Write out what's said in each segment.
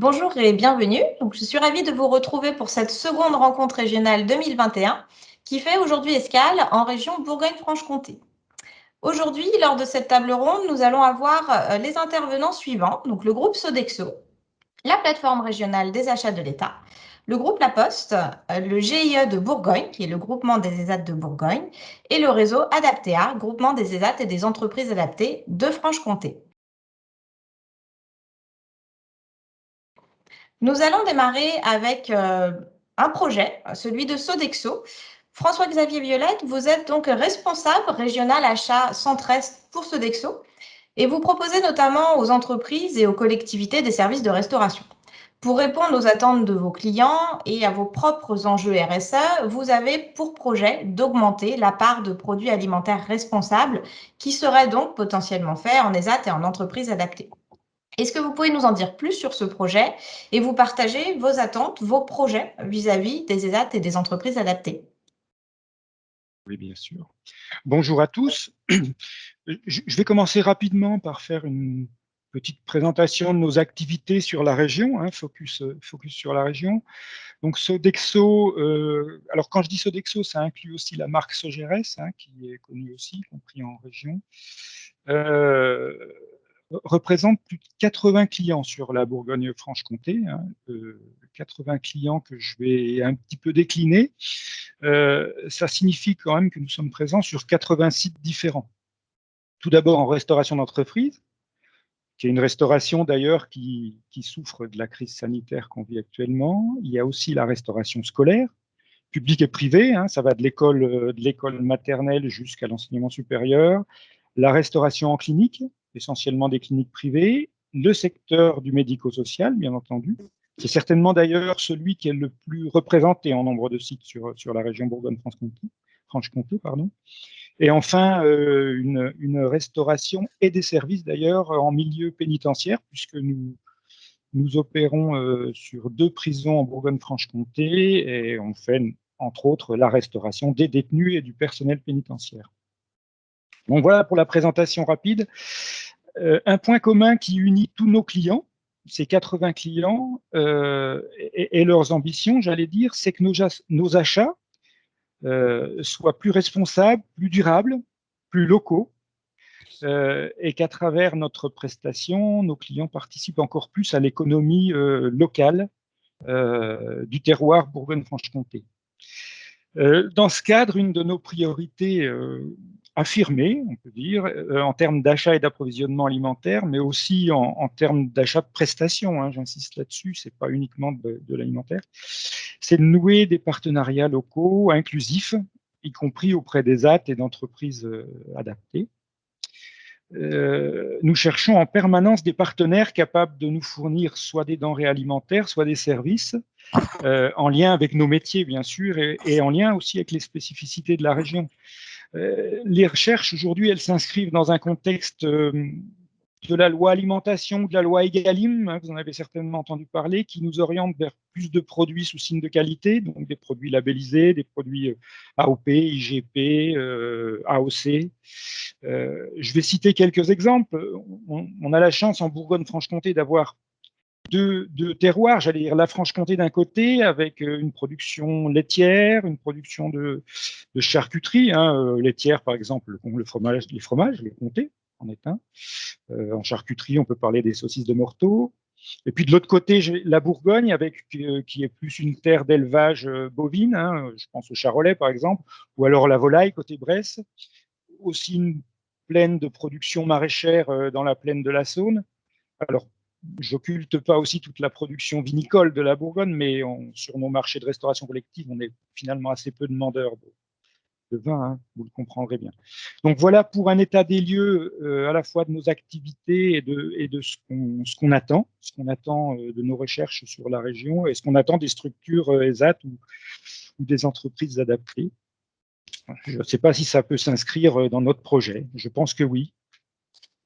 Bonjour et bienvenue. Donc, je suis ravie de vous retrouver pour cette seconde rencontre régionale 2021 qui fait aujourd'hui escale en région Bourgogne-Franche-Comté. Aujourd'hui, lors de cette table ronde, nous allons avoir les intervenants suivants, donc le groupe Sodexo, la plateforme régionale des achats de l'État, le groupe La Poste, le GIE de Bourgogne, qui est le groupement des ESAT de Bourgogne, et le réseau Adaptea, groupement des ESAT et des entreprises adaptées de Franche-Comté. Nous allons démarrer avec un projet, celui de Sodexo. François-Xavier Violette, vous êtes donc responsable régional achat Centre-Est pour Sodexo et vous proposez notamment aux entreprises et aux collectivités des services de restauration. Pour répondre aux attentes de vos clients et à vos propres enjeux RSE, vous avez pour projet d'augmenter la part de produits alimentaires responsables qui seraient donc potentiellement faits en ESAT et en entreprise adaptée. Est-ce que vous pouvez nous en dire plus sur ce projet et vous partager vos attentes, vos projets vis-à-vis des ESAT et des entreprises adaptées? Oui, bien sûr. Bonjour à tous. Je vais commencer rapidement par faire une petite présentation de nos activités sur la région, focus sur la région. Donc Sodexo, alors quand je dis Sodexo, ça inclut aussi la marque Sogeres, qui est connue aussi, y compris en région. Représente plus de 80 clients sur la Bourgogne-Franche-Comté, 80 clients que je vais un petit peu décliner. Ça signifie quand même que nous sommes présents sur 80 sites différents. Tout d'abord en restauration d'entreprise, qui est une restauration d'ailleurs qui souffre de la crise sanitaire qu'on vit actuellement. Il y a aussi la restauration scolaire, publique et privée, ça va de l'école maternelle jusqu'à l'enseignement supérieur, la restauration en clinique, essentiellement des cliniques privées, le secteur du médico-social, bien entendu. C'est certainement d'ailleurs celui qui est le plus représenté en nombre de sites sur la région Bourgogne-Franche-Comté. Et enfin, une restauration et des services d'ailleurs en milieu pénitentiaire, puisque nous opérons sur 2 prisons en Bourgogne-Franche-Comté et on fait entre autres la restauration des détenus et du personnel pénitentiaire. Donc voilà pour la présentation rapide. Un point commun qui unit tous nos clients, ces 80 clients et leurs ambitions, j'allais dire, c'est que nos achats soient plus responsables, plus durables, plus locaux, et qu'à travers notre prestation, nos clients participent encore plus à l'économie locale du terroir Bourgogne-Franche-Comté. Dans ce cadre, une de nos priorités affirmées, on peut dire, en termes d'achat et d'approvisionnement alimentaire, mais aussi en termes d'achat de prestations, j'insiste là-dessus, c'est pas uniquement de l'alimentaire, c'est de nouer des partenariats locaux inclusifs, y compris auprès des AT et d'entreprises adaptées. Nous cherchons en permanence des partenaires capables de nous fournir soit des denrées alimentaires, soit des services, en lien avec nos métiers, bien sûr, et en lien aussi avec les spécificités de la région. Les recherches, aujourd'hui, elles s'inscrivent dans un contexte de la loi alimentation, de la loi Egalim, vous en avez certainement entendu parler, qui nous oriente vers plus de produits sous signe de qualité, donc des produits labellisés, des produits AOP, IGP, AOC. Je vais citer quelques exemples. On a la chance en Bourgogne-Franche-Comté d'avoir deux terroirs, j'allais dire la Franche-Comté d'un côté, avec une production laitière, une production de charcuterie, laitière par exemple, les fromages, les comtés en est un. En charcuterie, on peut parler des saucisses de Morteau. Et puis de l'autre côté, la Bourgogne, qui est plus une terre d'élevage bovine, je pense au charolais par exemple, ou alors la volaille côté Bresse, aussi une plaine de production maraîchère dans la plaine de la Saône. Alors, j'occulte pas aussi toute la production vinicole de la Bourgogne, mais sur nos marchés de restauration collective, on est finalement assez peu demandeurs de vin, vous le comprendrez bien. Donc voilà pour un état des lieux à la fois de nos activités et de ce qu'on attend de nos recherches sur la région et ce qu'on attend des structures ESAT ou des entreprises adaptées. Je ne sais pas si ça peut s'inscrire dans notre projet. Je pense que oui.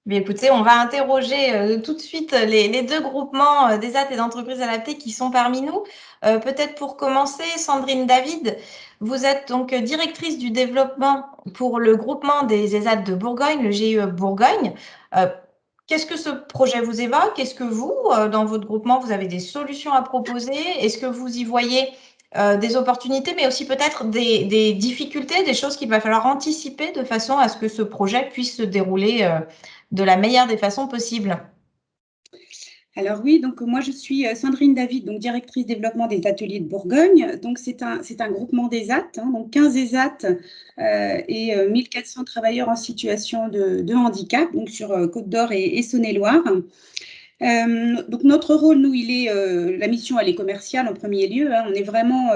Mais écoutez, on va interroger tout de suite les deux groupements des ESAT et d'entreprises adaptées qui sont parmi nous. Peut-être pour commencer, Sandrine David, vous êtes donc directrice du développement pour le groupement des ESAT de Bourgogne, le GIE Bourgogne. Euh, Qu'est-ce que ce projet vous évoque? Est-ce que vous, dans votre groupement, vous avez des solutions à proposer? Est-ce que vous y voyez des opportunités, mais aussi peut-être des difficultés, des choses qu'il va falloir anticiper de façon à ce que ce projet puisse se dérouler de la meilleure des façons possibles? Alors oui, donc moi je suis Sandrine David, donc directrice développement des ateliers de Bourgogne. Donc c'est un groupement d'ESAT, donc 15 ESAT et 1400 travailleurs en situation de handicap, donc sur Côte d'Or et Saône-et-Loire. Donc notre rôle, nous, la mission, elle est commerciale en premier lieu. On est vraiment,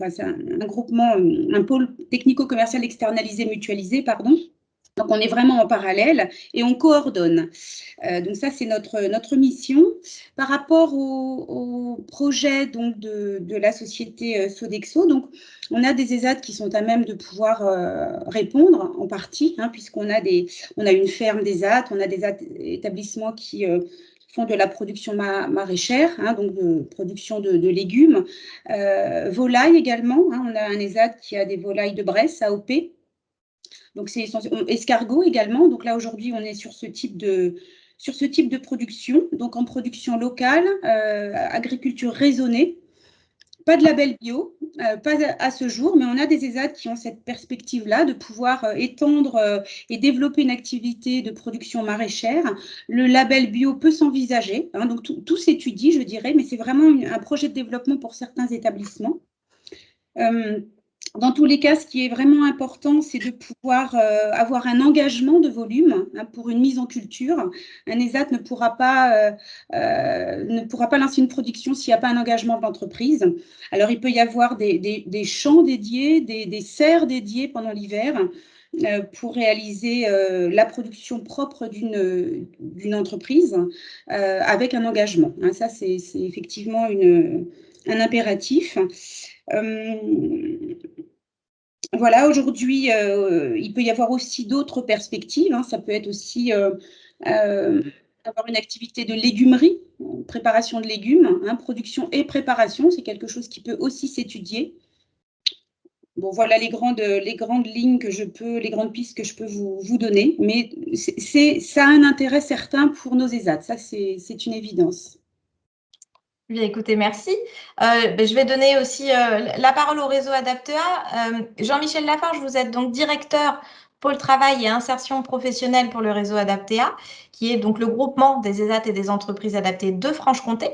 c'est un groupement, un pôle technico-commercial externalisé, mutualisé, pardon. Donc on est vraiment en parallèle et on coordonne. Donc ça, c'est notre mission. Par rapport au projet donc, de la société Sodexo, donc, on a des ESAT qui sont à même de pouvoir répondre en partie, puisqu'on a une ferme d'ESAT, on a des établissements qui font de la production maraîchère, donc de production de légumes. Volailles également, on a un ESAT qui a des volailles de Bresse, AOP. Donc, c'est escargot également. Donc là, aujourd'hui, on est sur ce type de production, donc en production locale, agriculture raisonnée, pas de label bio, pas à ce jour, mais on a des ESAT qui ont cette perspective-là de pouvoir étendre et développer une activité de production maraîchère. Le label bio peut s'envisager, donc tout s'étudie, je dirais, mais c'est vraiment un projet de développement pour certains établissements. Dans tous les cas, ce qui est vraiment important, c'est de pouvoir avoir un engagement de volume pour une mise en culture. Un ESAT ne pourra pas lancer une production s'il n'y a pas un engagement de l'entreprise. Alors, il peut y avoir des champs dédiés, des serres dédiées pendant l'hiver pour réaliser la production propre d'une entreprise avec un engagement. Ça, c'est effectivement un impératif. Voilà, aujourd'hui, il peut y avoir aussi d'autres perspectives. Ça peut être aussi avoir une activité de légumerie, préparation de légumes, production et préparation, c'est quelque chose qui peut aussi s'étudier. Bon, voilà les grandes lignes les grandes pistes que je peux vous donner, mais ça a un intérêt certain pour nos ESAT, ça c'est une évidence. Bien, écoutez, merci. Je vais donner aussi la parole au réseau Adaptea. Jean-Michel Lafarge, vous êtes donc directeur pôle travail et insertion professionnelle pour le réseau Adaptea, qui est donc le groupement des ESAT et des entreprises adaptées de Franche-Comté.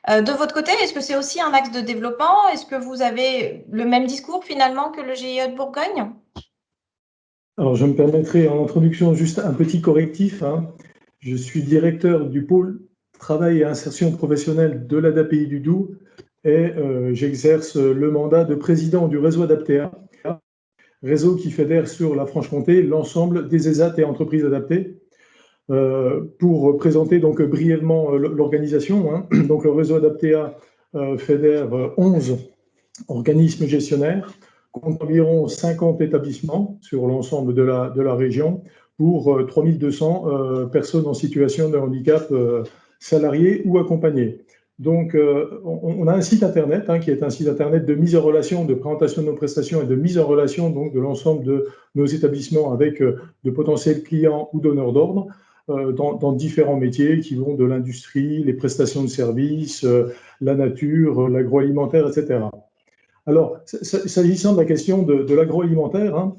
De votre côté, est-ce que c'est aussi un axe de développement? Est-ce que vous avez le même discours finalement que le GIE de Bourgogne? Alors, je me permettrai en introduction juste un petit correctif. Je suis directeur du pôle travail et insertion professionnelle de l'ADAPI du Doubs et j'exerce le mandat de président du réseau Adaptea, réseau qui fédère sur la Franche-Comté l'ensemble des ESAT et entreprises adaptées. Pour présenter donc brièvement l'organisation, donc le réseau Adaptea fédère 11 organismes gestionnaires, compte environ 50 établissements sur l'ensemble de la région pour 3200 personnes en situation de handicap salariées ou accompagnées. Donc, on a un site internet qui est un site internet de mise en relation, de présentation de nos prestations et de mise en relation donc, de l'ensemble de nos établissements avec de potentiels clients ou donneurs d'ordre dans différents métiers qui vont de l'industrie, les prestations de services, la nature, l'agroalimentaire, etc. Alors, s'agissant de la question de l'agroalimentaire,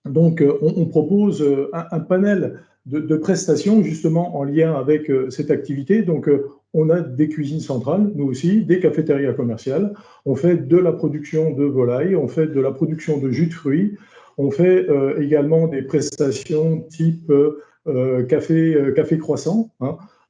donc on propose un panel de prestations justement en lien avec cette activité. Donc, on a des cuisines centrales, nous aussi, des cafétérias commerciales. On fait de la production de volailles, on fait de la production de jus de fruits, on fait également des prestations type café croissant.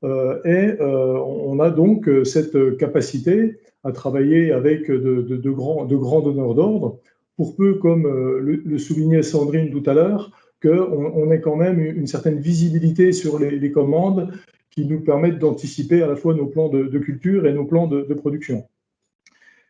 Et on a donc cette capacité à travailler avec de grands donneurs d'ordre, pour peu, comme le soulignait Sandrine tout à l'heure, qu'on ait quand même une certaine visibilité sur les commandes qui nous permettent d'anticiper à la fois nos plans de culture et nos plans de production.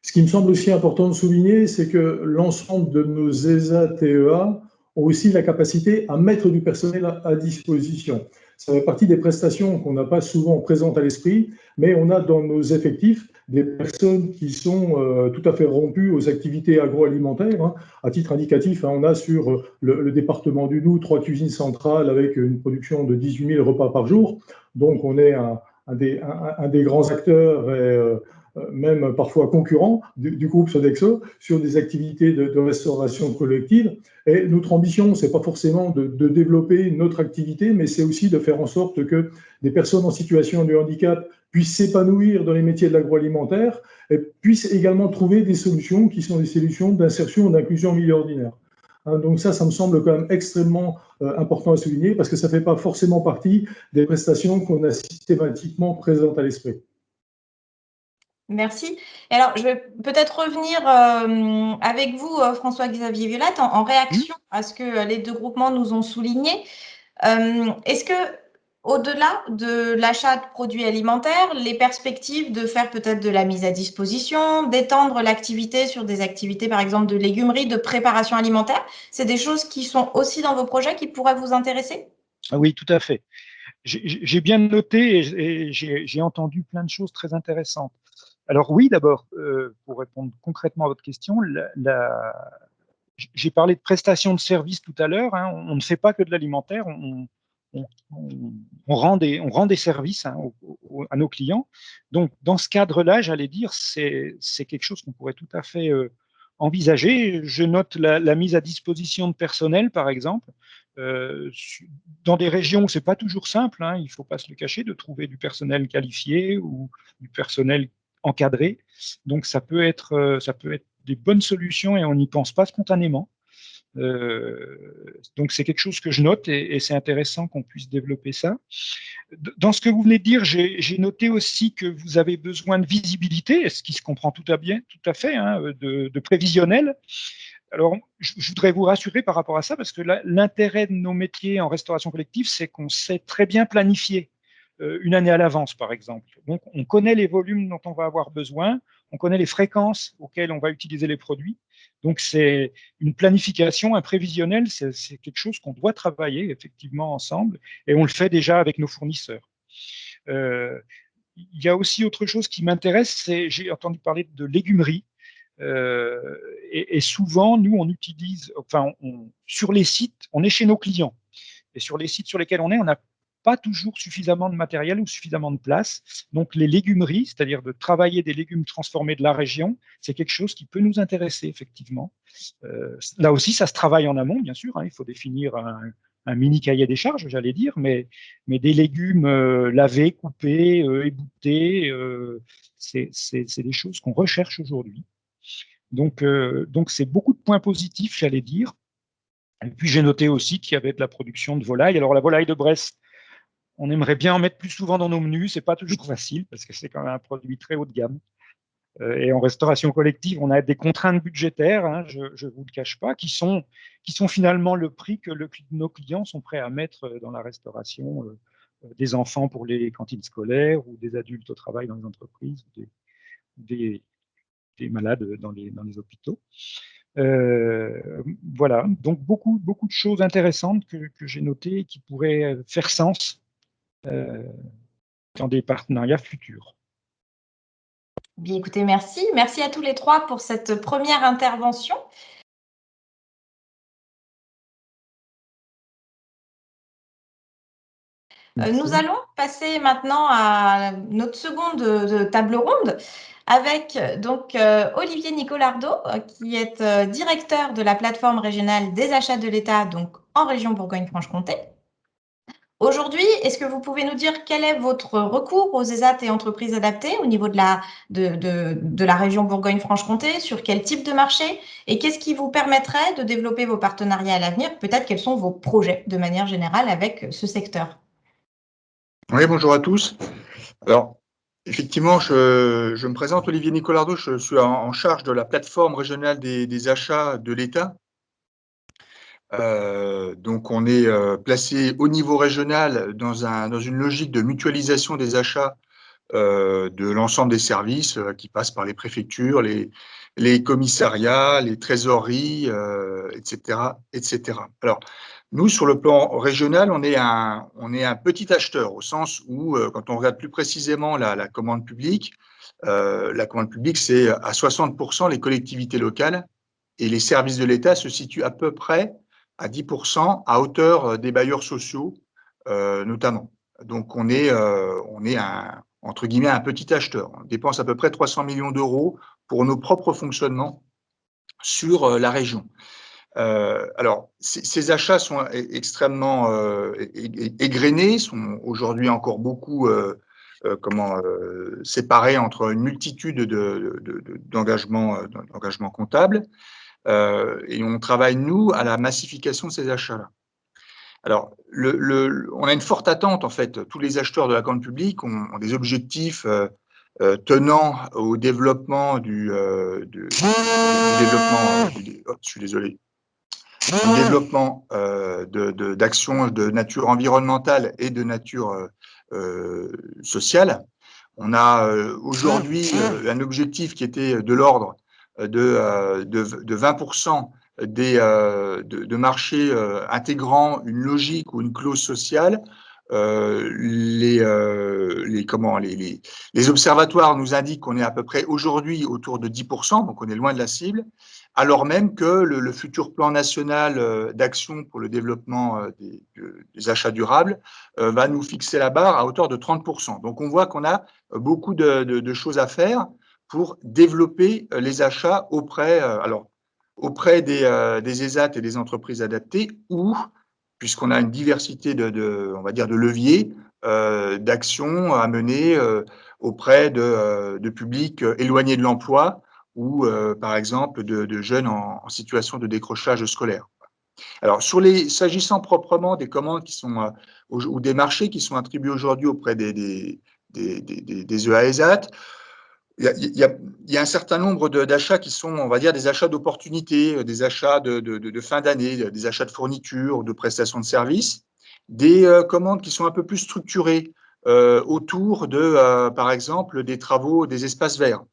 Ce qui me semble aussi important de souligner, c'est que l'ensemble de nos ESA TEA ont aussi la capacité à mettre du personnel à disposition. Ça fait partie des prestations qu'on n'a pas souvent présentes à l'esprit, mais on a dans nos effectifs des personnes qui sont tout à fait rompues aux activités agroalimentaires, hein. À titre indicatif, hein, on a sur le département du Doubs 3 cuisines centrales avec une production de 18 000 repas par jour. Donc, on est un des grands acteurs et même parfois concurrents du groupe Sodexo sur des activités de restauration collective. Et notre ambition, ce n'est pas forcément de développer notre activité, mais c'est aussi de faire en sorte que des personnes en situation de handicap puissent s'épanouir dans les métiers de l'agroalimentaire et puissent également trouver des solutions qui sont des solutions d'insertion, d'inclusion en milieu ordinaire. Hein, donc ça me semble quand même extrêmement important à souligner parce que ça ne fait pas forcément partie des prestations qu'on a systématiquement présentes à l'esprit. Merci. Et alors, je vais peut-être revenir avec vous, François-Xavier Violette, en réaction à ce que les deux groupements nous ont souligné. Est-ce que, au-delà de l'achat de produits alimentaires, les perspectives de faire peut-être de la mise à disposition, d'étendre l'activité sur des activités, par exemple, de légumerie, de préparation alimentaire, c'est des choses qui sont aussi dans vos projets qui pourraient vous intéresser? Ah oui, tout à fait. J'ai bien noté et j'ai entendu plein de choses très intéressantes. Alors oui, d'abord, pour répondre concrètement à votre question, j'ai parlé de prestations de services tout à l'heure, hein. On ne fait pas que de l'alimentaire, on rend des services, hein, à nos clients. Donc, dans ce cadre-là, j'allais dire, c'est quelque chose qu'on pourrait tout à fait envisager. Je note la mise à disposition de personnel, par exemple, dans des régions où c'est pas toujours simple, hein, il ne faut pas se le cacher, de trouver du personnel qualifié ou du personnel encadré. Donc, ça peut être des bonnes solutions et on n'y pense pas spontanément. Donc, c'est quelque chose que je note et c'est intéressant qu'on puisse développer ça. Dans ce que vous venez de dire, j'ai noté aussi que vous avez besoin de visibilité, ce qui se comprend tout à fait, hein, de prévisionnel. Alors, je voudrais vous rassurer par rapport à ça, parce que l'intérêt de nos métiers en restauration collective, c'est qu'on sait très bien planifier une année à l'avance, par exemple. Donc, on connaît les volumes dont on va avoir besoin, on connaît les fréquences auxquelles on va utiliser les produits. Donc, c'est une planification, un prévisionnel, c'est quelque chose qu'on doit travailler effectivement ensemble, et on le fait déjà avec nos fournisseurs. Il y a aussi autre chose qui m'intéresse, j'ai entendu parler de légumerie. Et souvent, nous, on utilise, enfin, sur les sites, on est chez nos clients. Et sur les sites sur lesquels on n'a pas toujours suffisamment de matériel ou suffisamment de place. Donc, les légumeries, c'est-à-dire de travailler des légumes transformés de la région, c'est quelque chose qui peut nous intéresser, effectivement. Là aussi, ça se travaille en amont, bien sûr, hein. Il faut définir un mini cahier des charges, j'allais dire, mais des légumes lavés, coupés, ébouttés, c'est des choses qu'on recherche aujourd'hui. Donc, c'est beaucoup de points positifs, j'allais dire. Et puis, j'ai noté aussi qu'il y avait de la production de volaille. Alors, la volaille de Bresse, on aimerait bien en mettre plus souvent dans nos menus. C'est pas toujours facile parce que c'est quand même un produit très haut de gamme. Et en restauration collective, on a des contraintes budgétaires, hein, je ne vous le cache pas, qui sont finalement le prix que nos clients sont prêts à mettre dans la restauration des enfants pour les cantines scolaires ou des adultes au travail dans les entreprises, des malades dans les hôpitaux. Voilà, donc beaucoup de choses intéressantes que j'ai notées et qui pourraient faire sens dans des partenariats futurs. Bien, écoutez, merci. Merci à tous les trois pour cette première intervention. Nous allons passer maintenant à notre seconde table ronde avec donc Olivier Nicolardo, qui est directeur de la plateforme régionale des achats de l'État, donc en région Bourgogne-Franche-Comté. Aujourd'hui, est-ce que vous pouvez nous dire quel est votre recours aux ESAT et entreprises adaptées au niveau de la région Bourgogne-Franche-Comté, sur quel type de marché et qu'est-ce qui vous permettrait de développer vos partenariats à l'avenir? Peut-être quels sont vos projets de manière générale avec ce secteur? Oui, bonjour à tous. Alors, effectivement, je me présente, Olivier Nicolardo, je suis en charge de la plateforme régionale des achats de l'État. Donc, on est placé au niveau régional dans une logique de mutualisation des achats de l'ensemble des services qui passent par les préfectures, les commissariats, les trésoreries, etc., etc. Alors, nous, sur le plan régional, on est un petit acheteur, au sens où, quand on regarde plus précisément la commande publique, c'est à 60% les collectivités locales, et les services de l'État se situent à peu près à 10% à hauteur des bailleurs sociaux, notamment. Donc, on est entre guillemets, un petit acheteur. On dépense à peu près 300 millions d'euros pour nos propres fonctionnements sur la région. Alors, ces achats sont extrêmement égrenés, sont aujourd'hui encore beaucoup séparés entre une multitude d'engagements comptables. Et on travaille, nous, à la massification de ces achats-là. Alors, on a une forte attente, en fait. Tous les acheteurs de la commande publique ont des objectifs tenant au développement du développement d'actions de nature environnementale et de nature sociale. On a aujourd'hui un objectif qui était de l'ordre de 20% de marchés intégrant une logique ou une clause sociale. Les observatoires nous indiquent qu'on est à peu près aujourd'hui autour de 10%, donc on est loin de la cible, alors même que le futur plan national d'action pour le développement des achats durables va nous fixer la barre à hauteur de 30%. Donc on voit qu'on a beaucoup de choses à faire pour développer les achats auprès des ESAT et des entreprises adaptées, ou, puisqu'on a une diversité on va dire de leviers, d'actions à mener auprès de publics éloignés de l'emploi ou, par exemple, de jeunes en situation de décrochage scolaire. Alors, s'agissant proprement des commandes qui sont ou des marchés qui sont attribués aujourd'hui auprès des EASAT, il y a un certain nombre d'achats qui sont, on va dire, des achats d'opportunités, des achats de fin d'année, des achats de fournitures, de prestations de services, des commandes qui sont un peu plus structurées autour par exemple, des travaux, des espaces verts.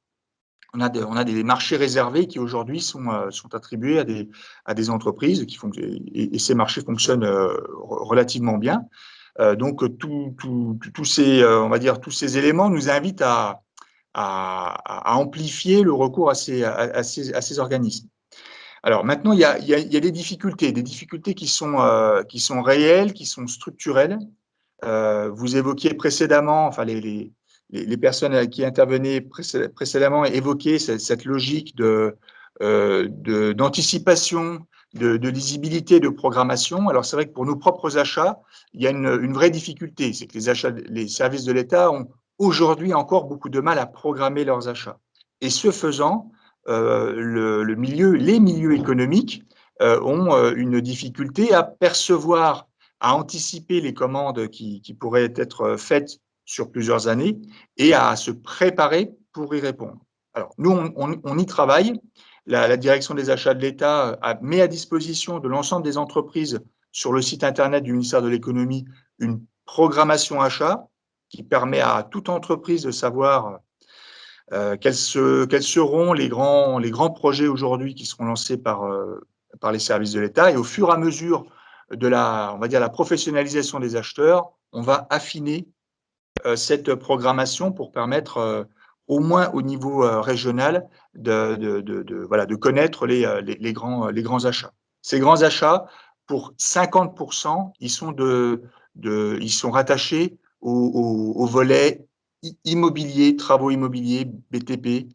On a des marchés réservés qui aujourd'hui sont attribués à des entreprises et ces marchés fonctionnent relativement bien. Donc tous ces éléments nous invitent à amplifier le recours à ces organismes. Alors maintenant, il y a des difficultés qui sont réelles, qui sont structurelles. Vous évoquiez précédemment, enfin les personnes qui intervenaient précédemment évoquaient cette logique d'anticipation, de lisibilité, de programmation. Alors c'est vrai que pour nos propres achats, il y a une vraie difficulté, c'est que les services de l'État ont aujourd'hui encore beaucoup de mal à programmer leurs achats. Et ce faisant, les milieux économiques ont une difficulté à percevoir, à anticiper les commandes qui pourraient être faites sur plusieurs années et à se préparer pour y répondre. Alors, nous, on y travaille. La direction des achats de l'État met à disposition de l'ensemble des entreprises sur le site internet du ministère de l'économie une programmation achat qui permet à toute entreprise de savoir quels seront les grands projets aujourd'hui qui seront lancés par les services de l'État. Et au fur et à mesure de on va dire, la professionnalisation des acheteurs, on va affiner cette programmation pour permettre, au moins au niveau régional, de connaître les grands achats. Ces grands achats, pour 50%, ils sont rattachés au volet immobilier, travaux immobiliers, BTP,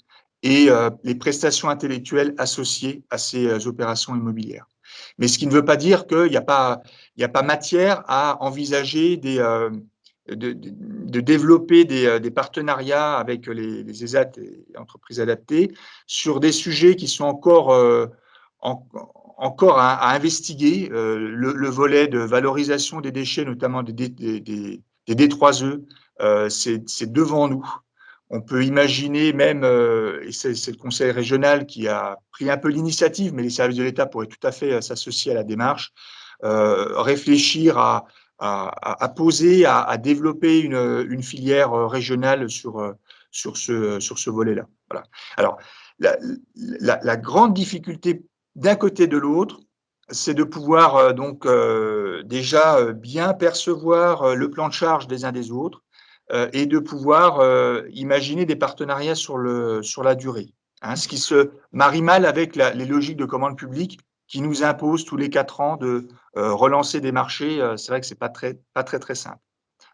et les prestations intellectuelles associées à ces opérations immobilières. Mais ce qui ne veut pas dire qu'il n'y a pas matière à envisager de développer des partenariats avec les ESAT et entreprises adaptées sur des sujets qui sont encore à investiguer. Le volet de valorisation des déchets, notamment des D3E, c'est devant nous. On peut imaginer même, et c'est le Conseil régional qui a pris un peu l'initiative, mais les services de l'État pourraient tout à fait s'associer à la démarche, réfléchir à poser, à développer une filière régionale sur ce volet-là. Voilà. Alors, la grande difficulté d'un côté et de l'autre, c'est de pouvoir déjà bien percevoir le plan de charge des uns des autres et de pouvoir imaginer des partenariats sur la durée. Hein, ce qui se marie mal avec les logiques de commande publique qui nous imposent tous les 4 ans de relancer des marchés. C'est vrai que c'est pas très simple.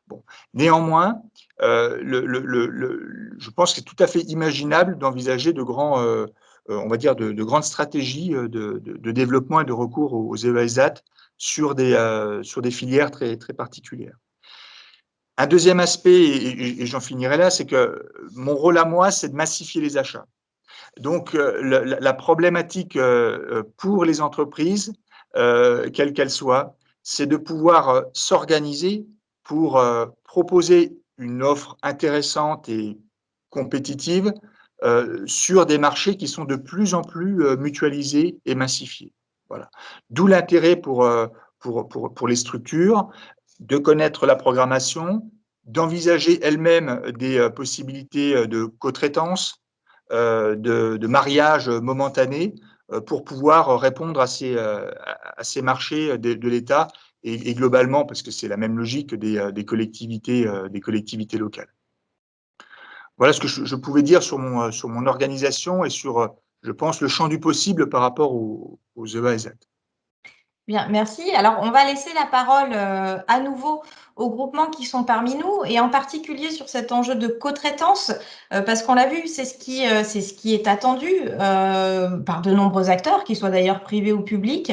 Bon. Néanmoins, je pense que c'est tout à fait imaginable d'envisager de grandes stratégies de développement et de recours aux EESAT sur des filières très, très particulières. Un deuxième aspect, et j'en finirai là, c'est que mon rôle à moi, c'est de massifier les achats. Donc, la problématique pour les entreprises, quelles qu'elles soient, c'est de pouvoir s'organiser pour proposer une offre intéressante et compétitive sur des marchés qui sont de plus en plus mutualisés et massifiés. Voilà. D'où l'intérêt pour les structures de connaître la programmation, d'envisager elles-mêmes des possibilités de co-traitance, de mariage momentané pour pouvoir répondre à ces marchés de l'État et globalement, parce que c'est la même logique des collectivités locales. Voilà ce que je pouvais dire sur mon organisation et sur, je pense, le champ du possible par rapport aux EASAT. Bien, merci. Alors, on va laisser la parole à nouveau aux groupements qui sont parmi nous et en particulier sur cet enjeu de co-traitance, parce qu'on l'a vu, c'est ce qui est attendu par de nombreux acteurs, qu'ils soient d'ailleurs privés ou publics.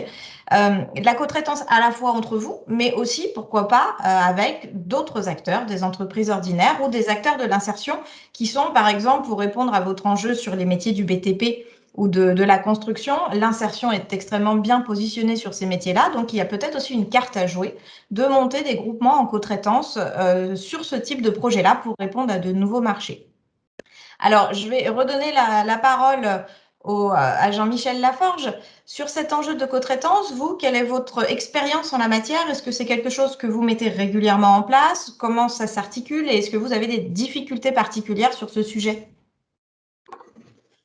La co-traitance à la fois entre vous, mais aussi, pourquoi pas, avec d'autres acteurs, des entreprises ordinaires ou des acteurs de l'insertion qui sont, par exemple, pour répondre à votre enjeu sur les métiers du BTP ou de la construction, l'insertion est extrêmement bien positionnée sur ces métiers-là, donc il y a peut-être aussi une carte à jouer de monter des groupements en co-traitance sur ce type de projet-là pour répondre à de nouveaux marchés. Alors, je vais redonner la parole à Jean-Michel Laforge. Sur cet enjeu de co-traitance, vous, quelle est votre expérience en la matière? Est-ce que c'est quelque chose que vous mettez régulièrement en place? Comment ça s'articule? Et est-ce que vous avez des difficultés particulières sur ce sujet?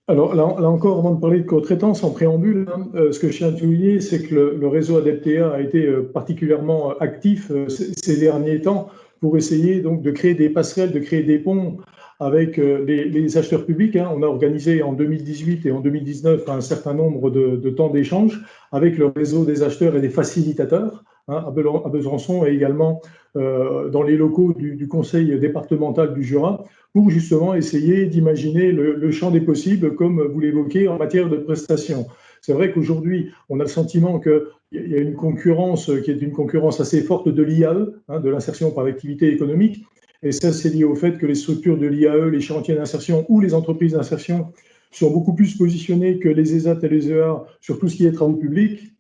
Alors là encore, avant de parler de co-traitance, en préambule, ce que je tiens à souligner, c'est que le réseau Adeptea a été particulièrement actif ces derniers temps pour essayer donc de créer des passerelles, de créer des ponts avec les acheteurs publics. On a organisé en 2018 et en 2019 un certain nombre de temps d'échange avec le réseau des acheteurs et des facilitateurs à Besançon et également dans les locaux du conseil départemental du Jura, pour justement essayer d'imaginer le champ des possibles, comme vous l'évoquez, en matière de prestations. C'est vrai qu'aujourd'hui, on a le sentiment qu'il y a une concurrence qui est une concurrence assez forte de l'IAE, de l'insertion par l'activité économique, et ça, c'est lié au fait que les structures de l'IAE, les chantiers d'insertion ou les entreprises d'insertion sont beaucoup plus positionnées que les ESAT et les EA sur tout ce qui est travaux publics.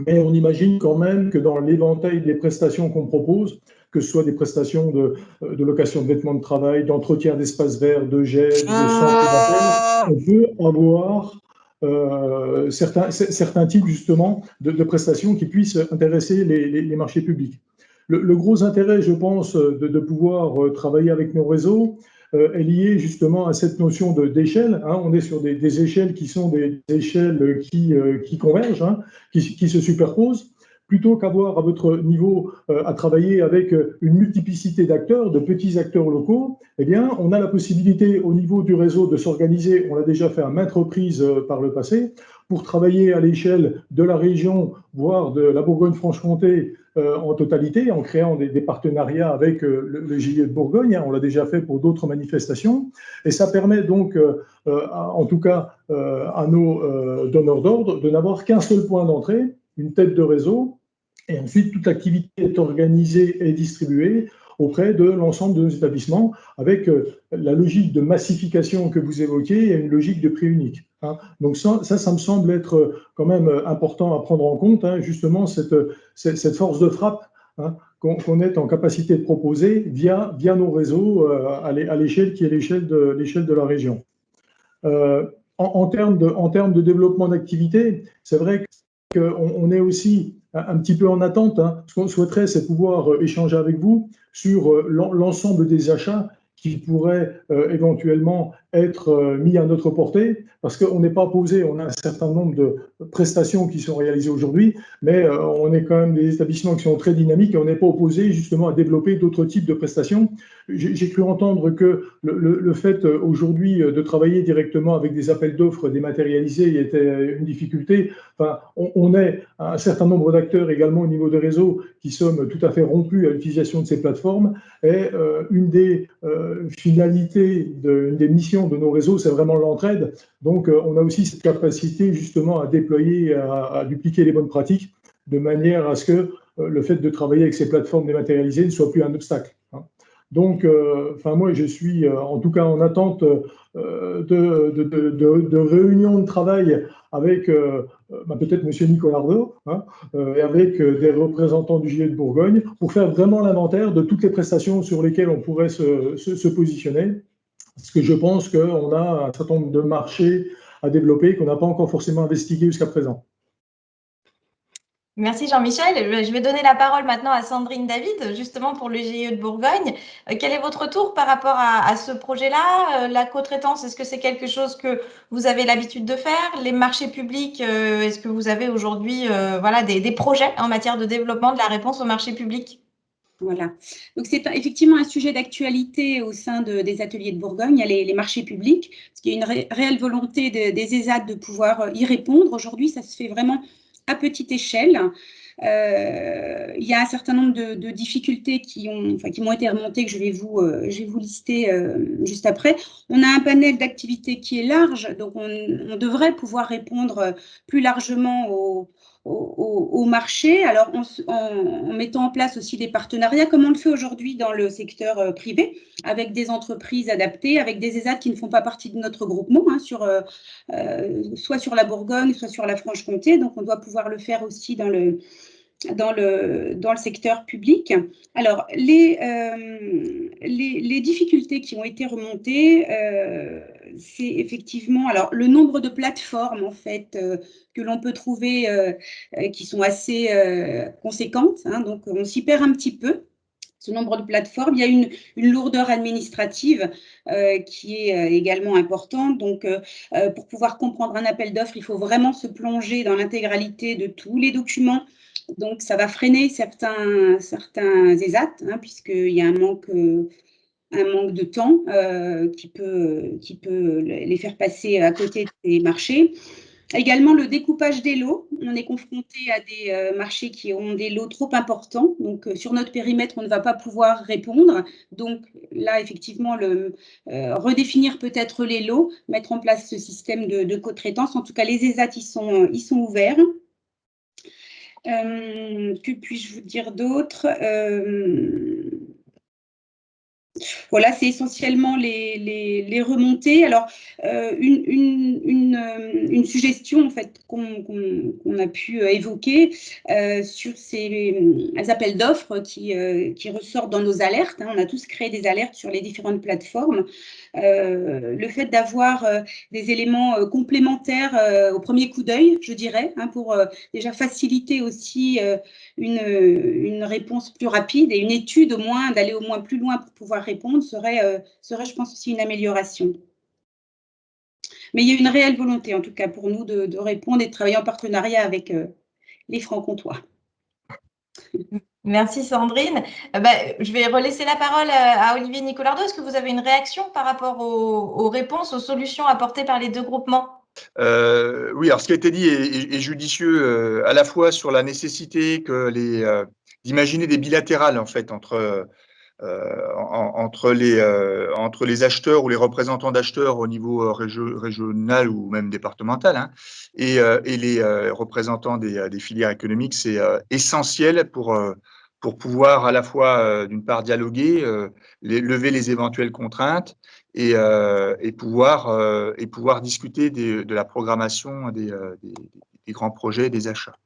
Mais on imagine quand même que dans l'éventail des prestations qu'on propose, que ce soit des prestations de location de vêtements de travail, d'entretien d'espaces verts, de gel, de centres d'appel, on peut avoir certains types justement de prestations qui puissent intéresser les marchés publics. Le gros intérêt, je pense, de pouvoir travailler avec nos réseaux est lié justement à cette notion d'échelle. On est sur des échelles qui sont des échelles qui convergent, qui se superposent. Plutôt qu'avoir à votre niveau à travailler avec une multiplicité d'acteurs, de petits acteurs locaux, eh bien, on a la possibilité au niveau du réseau de s'organiser, on l'a déjà fait à maintes reprises par le passé, pour travailler à l'échelle de la région, voire de la Bourgogne-Franche-Comté en totalité, en créant des partenariats avec le GIE de Bourgogne. On l'a déjà fait pour d'autres manifestations. Et ça permet donc, en tout cas à nos donneurs d'ordre, de n'avoir qu'un seul point d'entrée, une tête de réseau, et ensuite toute l'activité est organisée et distribuée auprès de l'ensemble de nos établissements, avec la logique de massification que vous évoquez et une logique de prix unique. Donc ça me semble être quand même important à prendre en compte, justement cette force de frappe qu'on est en capacité de proposer via nos réseaux à l'échelle qui est l'échelle de la région. En termes de développement d'activité, c'est vrai qu'on est aussi un petit peu en attente. Ce qu'on souhaiterait, c'est pouvoir échanger avec vous sur l'ensemble des achats qui pourraient éventuellement être mis à notre portée, parce qu'on n'est pas opposé, on a un certain nombre de prestations qui sont réalisées aujourd'hui, mais on est quand même des établissements qui sont très dynamiques et on n'est pas opposé justement à développer d'autres types de prestations. J'ai cru entendre que le fait aujourd'hui de travailler directement avec des appels d'offres dématérialisés était une difficulté. Enfin, on est un certain nombre d'acteurs également au niveau des réseaux qui sommes tout à fait rompus à l'utilisation de ces plateformes. Et une des finalités, une des missions de nos réseaux, c'est vraiment l'entraide. Donc, on a aussi cette capacité justement à déployer, à dupliquer les bonnes pratiques de manière à ce que le fait de travailler avec ces plateformes dématérialisées ne soit plus un obstacle. Donc, moi, je suis en tout cas en attente de réunions de travail avec peut-être M. Nicolardo et avec des représentants du GIE de Bourgogne pour faire vraiment l'inventaire de toutes les prestations sur lesquelles on pourrait se positionner. Parce que je pense qu'on a un certain nombre de marchés à développer qu'on n'a pas encore forcément investigué jusqu'à présent. Merci Jean-Michel. Je vais donner la parole maintenant à Sandrine David, justement pour le GIE de Bourgogne. Quel est votre retour par rapport à ce projet-là? La co-traitance, est-ce que c'est quelque chose que vous avez l'habitude de faire? Les marchés publics, est-ce que vous avez aujourd'hui des projets en matière de développement de la réponse aux marchés publics? Voilà. Donc, c'est effectivement un sujet d'actualité au sein des ateliers de Bourgogne. Il y a les marchés publics, parce qu'il y a une réelle volonté des ESAT de pouvoir y répondre. Aujourd'hui, ça se fait vraiment à petite échelle. Il y a un certain nombre de difficultés qui m'ont été remontées, que je vais vous lister juste après. On a un panel d'activités qui est large, donc on devrait pouvoir répondre plus largement au marché, alors en mettant en place aussi des partenariats, comme on le fait aujourd'hui dans le secteur privé, avec des entreprises adaptées, avec des ESAT qui ne font pas partie de notre groupement, soit sur la Bourgogne, soit sur la Franche-Comté. Donc, on doit pouvoir le faire aussi dans le secteur public. Alors, les difficultés qui ont été remontées, c'est effectivement le nombre de plateformes en fait que l'on peut trouver qui sont assez conséquentes. Donc, on s'y perd un petit peu. Ce nombre de plateformes, il y a une lourdeur administrative qui est également importante. Donc, pour pouvoir comprendre un appel d'offres, il faut vraiment se plonger dans l'intégralité de tous les documents. Donc, ça va freiner certains ESAT, puisqu'il y a un manque de temps qui peut les faire passer à côté des marchés. Également, le découpage des lots. On est confronté à des marchés qui ont des lots trop importants. Donc, sur notre périmètre, on ne va pas pouvoir répondre. Donc, là, effectivement, redéfinir peut-être les lots, mettre en place ce système de co-traitance. En tout cas, les ESAT, ils sont ouverts. Que puis-je vous dire d'autre? Voilà, c'est essentiellement les remontées. Alors, une suggestion en fait qu'on a pu évoquer sur ces appels d'offres qui ressortent dans nos alertes. On a tous créé des alertes sur les différentes plateformes. Le fait d'avoir des éléments complémentaires au premier coup d'œil, je dirais, pour déjà faciliter aussi une réponse plus rapide et une étude au moins, d'aller au moins plus loin pour pouvoir répondre serait, je pense, aussi une amélioration. Mais il y a une réelle volonté, en tout cas pour nous, de répondre et de travailler en partenariat avec les Franc-Comtois. Merci Sandrine. Je vais relaisser la parole à Olivier Nicolardo. Est-ce que vous avez une réaction par rapport aux réponses, aux solutions apportées par les deux groupements? Oui, alors ce qui a été dit est judicieux à la fois sur la nécessité d'imaginer des bilatérales en fait entre les acheteurs ou les représentants d'acheteurs au niveau régional ou même départemental, et les représentants des filières économiques. C'est essentiel pour pouvoir à la fois, d'une part, dialoguer, lever les éventuelles contraintes et pouvoir discuter de la programmation des grands projets, des achats.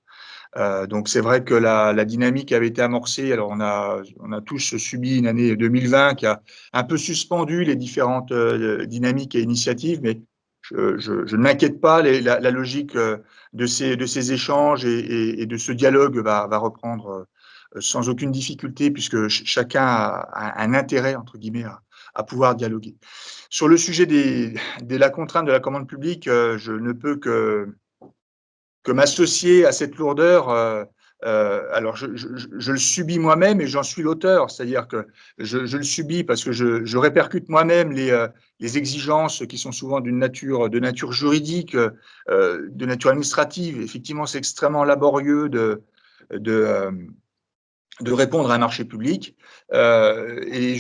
Donc c'est vrai que la dynamique avait été amorcée. Alors on a tous subi une année 2020 qui a un peu suspendu les différentes dynamiques et initiatives, mais je ne m'inquiète pas, la logique de ces échanges et de ce dialogue va reprendre sans aucune difficulté, puisque chacun a un intérêt, entre guillemets, à pouvoir dialoguer. Sur le sujet de la contrainte de la commande publique, je ne peux que m'associer à cette lourdeur. Alors, je le subis moi-même et j'en suis l'auteur, c'est-à-dire que je le subis parce que je répercute moi-même les exigences qui sont souvent de nature juridique, de nature administrative. Effectivement, c'est extrêmement laborieux de répondre à un marché public, et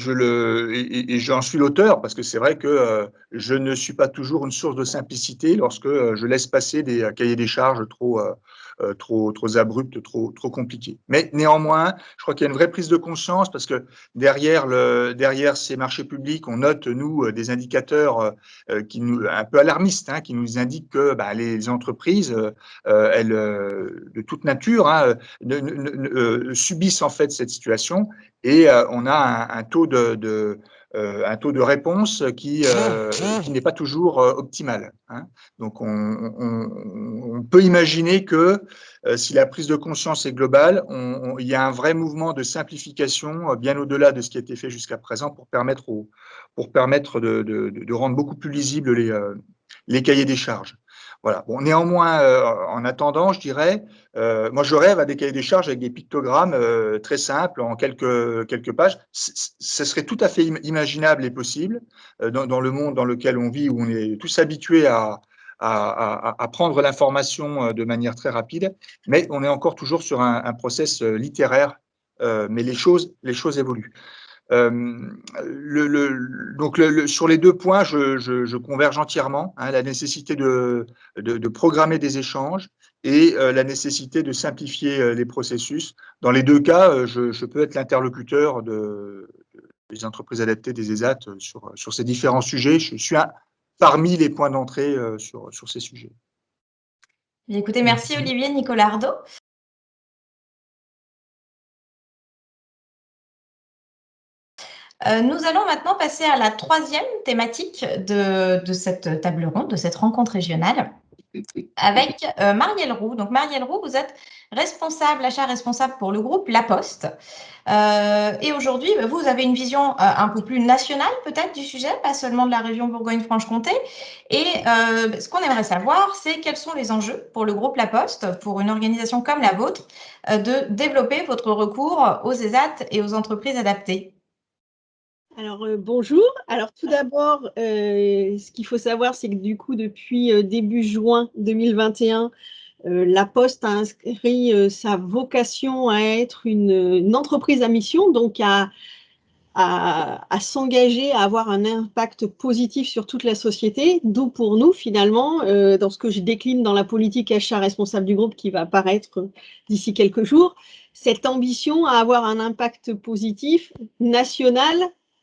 j'en suis l'auteur parce que c'est vrai que je ne suis pas toujours une source de simplicité lorsque je laisse passer des cahiers des charges trop abruptes, trop compliqués. Mais néanmoins, je crois qu'il y a une vraie prise de conscience parce que derrière ces marchés publics, on note nous des indicateurs un peu alarmistes, qui nous indiquent que les entreprises, elles de toute nature, subissent en fait cette situation et on a un taux de réponse qui n'est pas toujours optimal. Donc, on peut imaginer que si la prise de conscience est globale, il y a un vrai mouvement de simplification bien au-delà de ce qui a été fait jusqu'à présent pour permettre de rendre beaucoup plus lisibles les cahiers des charges. Voilà. Bon, néanmoins, en attendant, je dirais, moi je rêve à des cahiers des charges avec des pictogrammes très simples en quelques pages. Ce serait tout à fait imaginable et possible dans le monde dans lequel on vit, où on est tous habitués à prendre l'information de manière très rapide, mais on est encore toujours sur un process littéraire, mais les choses évoluent. Donc sur les 2 points, je converge entièrement, la nécessité de programmer des échanges et la nécessité de simplifier les processus. Dans les 2 cas, je peux être l'interlocuteur des entreprises adaptées, des ESAT, sur ces différents sujets. Je suis parmi les points d'entrée sur ces sujets. Écoutez, merci Olivier Nicolardo. Nous allons maintenant passer à la 3e thématique de cette table ronde, de cette rencontre régionale, avec Marielle Roux. Donc Marielle Roux, vous êtes achat responsable pour le groupe La Poste. Et aujourd'hui, vous avez une vision un peu plus nationale peut-être du sujet, pas seulement de la région Bourgogne-Franche-Comté. Et ce qu'on aimerait savoir, c'est quels sont les enjeux pour le groupe La Poste, pour une organisation comme la vôtre, de développer votre recours aux ESAT et aux entreprises adaptées. Alors, bonjour. Alors, tout d'abord, ce qu'il faut savoir, c'est que du coup, depuis début juin 2021, La Poste a inscrit sa vocation à être une entreprise à mission, donc à s'engager, à avoir un impact positif sur toute la société, d'où pour nous, finalement, dans ce que je décline dans la politique achat responsable du groupe qui va apparaître d'ici quelques jours, cette ambition à avoir un impact positif national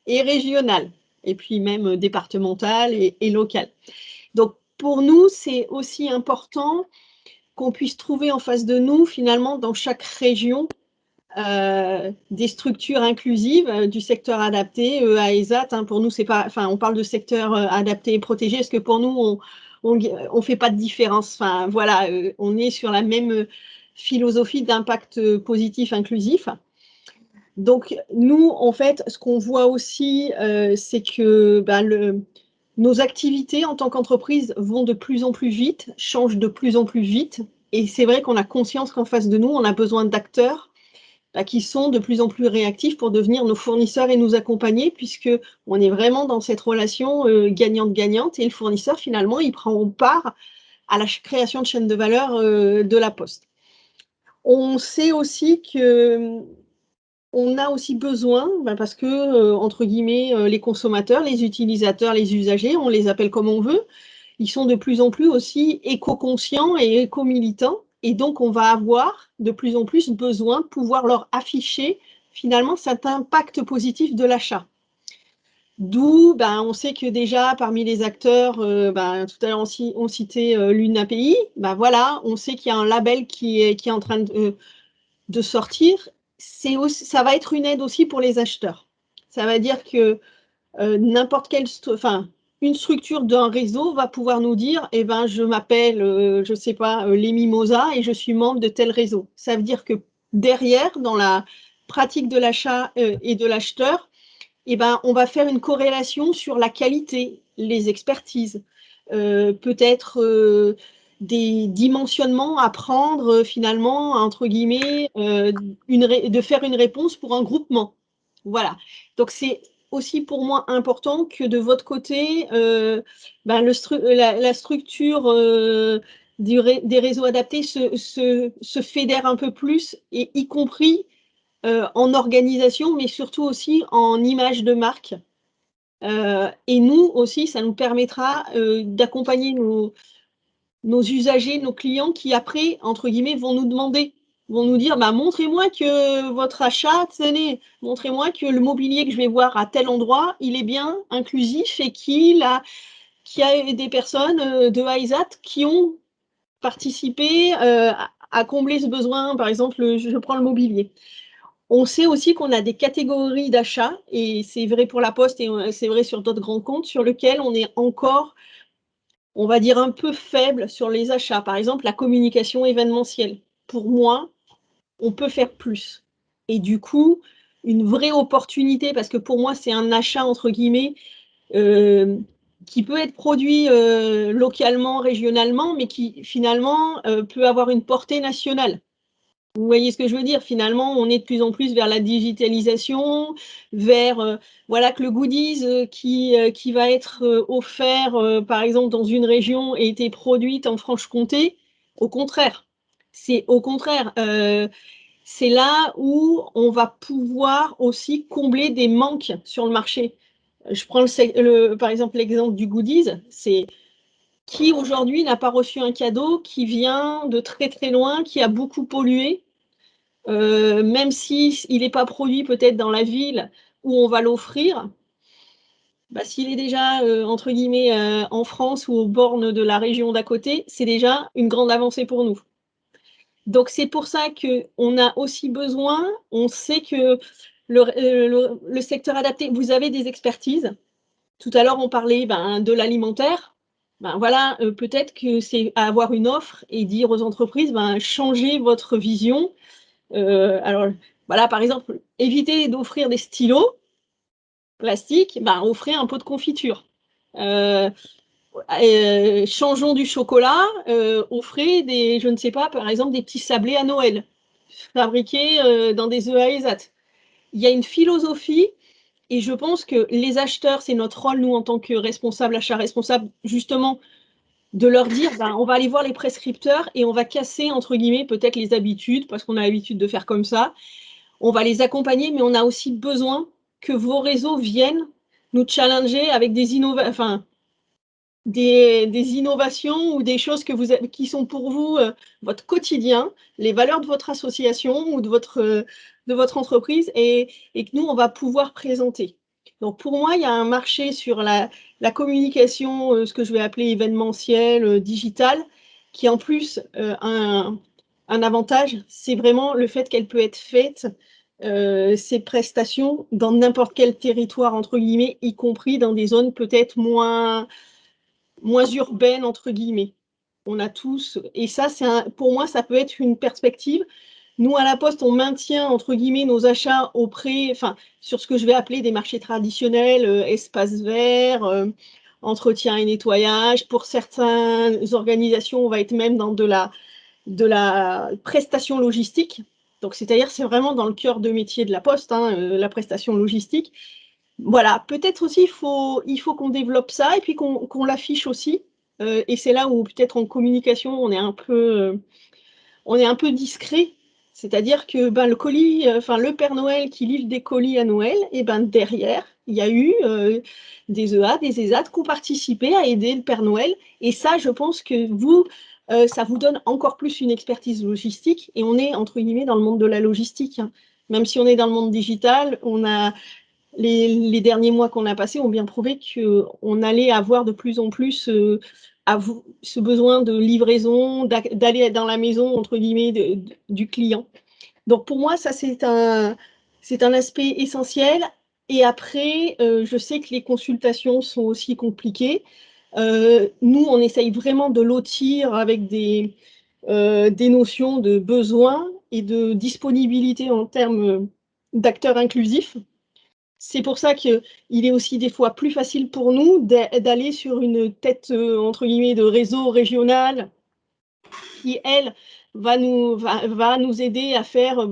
et régional, et puis même départemental et local. Donc, pour nous, c'est aussi important qu'on puisse trouver en face de nous, finalement, dans chaque région, des structures inclusives du secteur adapté, ESAT. Pour nous, c'est pas, enfin, on parle de secteur adapté et protégé, parce que pour nous, on fait pas de différence. Enfin, voilà, on est sur la même philosophie d'impact positif inclusif. Donc, nous, en fait, ce qu'on voit aussi, c'est que nos activités en tant qu'entreprise vont de plus en plus vite, changent de plus en plus vite. Et c'est vrai qu'on a conscience qu'en face de nous, on a besoin d'acteurs qui sont de plus en plus réactifs pour devenir nos fournisseurs et nous accompagner, puisqu'on est vraiment dans cette relation gagnante-gagnante. Et le fournisseur, finalement, il prend part à la création de chaîne de valeur de La Poste. On sait aussi que on a aussi besoin, parce que, entre guillemets, les consommateurs, les utilisateurs, les usagers, on les appelle comme on veut, ils sont de plus en plus aussi éco-conscients et éco-militants. Et donc, on va avoir de plus en plus besoin de pouvoir leur afficher, finalement, cet impact positif de l'achat. D'où, on sait que déjà, parmi les acteurs, tout à l'heure, on citait l'UNAPI, voilà, on sait qu'il y a un label qui est en train de sortir. Ça va être une aide aussi pour les acheteurs. Ça va dire que n'importe quelle, une structure d'un réseau va pouvoir nous dire, eh ben, je m'appelle, je ne sais pas, les Mimosas et je suis membre de tel réseau. Ça veut dire que derrière, dans la pratique de l'achat et de l'acheteur, eh ben, on va faire une corrélation sur la qualité, les expertises, peut-être des dimensionnements à prendre finalement, entre guillemets, de faire une réponse pour un groupement. Voilà. Donc, c'est aussi pour moi important que de votre côté, ben, la structure des réseaux adaptés se fédère un peu plus, et y compris en organisation, mais surtout aussi en image de marque. Et nous aussi, ça nous permettra d'accompagner nos usagers, nos clients qui après, entre guillemets, vont nous demander, vont nous dire, bah, montrez-moi que votre achat, tenez, montrez-moi que le mobilier que je vais voir à tel endroit, il est bien inclusif et qu'il a des personnes de A à Z qui ont participé à combler ce besoin. Par exemple, je prends le mobilier. On sait aussi qu'on a des catégories d'achats, et c'est vrai pour la Poste et c'est vrai sur d'autres grands comptes, sur lesquels on est encore, on va dire, un peu faible sur les achats. Par exemple, la communication événementielle. Pour moi, on peut faire plus. Et du coup, une vraie opportunité, parce que pour moi, c'est un achat, entre guillemets, qui peut être produit localement, régionalement, mais qui finalement peut avoir une portée nationale. Vous voyez ce que je veux dire? Finalement, on est de plus en plus vers la digitalisation, vers voilà, que le goodies qui va être offert, par exemple, dans une région ait été produite en Franche-Comté. Au contraire, c'est là où on va pouvoir aussi combler des manques sur le marché. Je prends par exemple l'exemple du goodies. C'est qui aujourd'hui n'a pas reçu un cadeau qui vient de très très loin, qui a beaucoup pollué, même s'il n'est pas produit peut-être dans la ville où on va l'offrir, bah, s'il est déjà, entre guillemets, en France ou aux bornes de la région d'à côté, c'est déjà une grande avancée pour nous. Donc c'est pour ça qu'on a aussi besoin, on sait que le secteur adapté, vous avez des expertises. Tout à l'heure, on parlait de l'alimentaire. Voilà, peut-être que c'est avoir une offre et dire aux entreprises, changez votre vision. Alors, voilà, par exemple, évitez d'offrir des stylos plastiques, offrez un pot de confiture. Changeons du chocolat, offrez je ne sais pas, par exemple, des petits sablés à Noël, fabriqués dans des œufs à ESAT. Il y a une philosophie, et je pense que les acheteurs, c'est notre rôle, nous, en tant que responsables, achats responsables, justement, de leur dire, on va aller voir les prescripteurs et on va casser, entre guillemets, peut-être les habitudes, parce qu'on a l'habitude de faire comme ça. On va les accompagner, mais on a aussi besoin que vos réseaux viennent nous challenger avec des innovations ou des choses qui sont pour vous votre quotidien, les valeurs de votre association ou de votre entreprise, et que nous, on va pouvoir présenter. Donc, pour moi, il y a un marché sur la communication, ce que je vais appeler événementielle, digitale, qui en plus un avantage, c'est vraiment le fait qu'elle peut être faite, ces prestations, dans n'importe quel territoire, entre guillemets, y compris dans des zones peut-être moins urbaines, entre guillemets. On a tous, et ça, pour moi, ça peut être une perspective. Nous, à la Poste, on maintient, entre guillemets, nos achats sur ce que je vais appeler des marchés traditionnels, espaces verts, entretien et nettoyage. Pour certaines organisations, on va être même dans de la prestation logistique. Donc, c'est-à-dire, c'est vraiment dans le cœur de métier de la Poste, la prestation logistique. Voilà, peut-être aussi, il faut qu'on développe ça et puis qu'on l'affiche aussi. Et c'est là où, peut-être en communication, on est un peu discret. C'est-à-dire que le colis, le Père Noël qui livre des colis à Noël, et derrière, il y a eu des EA, des ESAT qui ont participé à aider le Père Noël. Et ça, je pense que ça vous donne encore plus une expertise logistique. Et on est, entre guillemets, dans le monde de la logistique. Même si on est dans le monde digital, les derniers mois qu'on a passés ont bien prouvé qu'on allait avoir de plus en plus ce besoin de livraison, d'aller dans la maison, entre guillemets, du client. Donc, pour moi, ça, c'est un aspect essentiel. Et après, je sais que les consultations sont aussi compliquées. Nous, on essaye vraiment de lotir avec des notions de besoin et de disponibilité en termes d'acteurs inclusifs. C'est pour ça qu'il est aussi des fois plus facile pour nous d'aller sur une tête, entre guillemets, de réseau régional qui, elle, va nous aider à faire,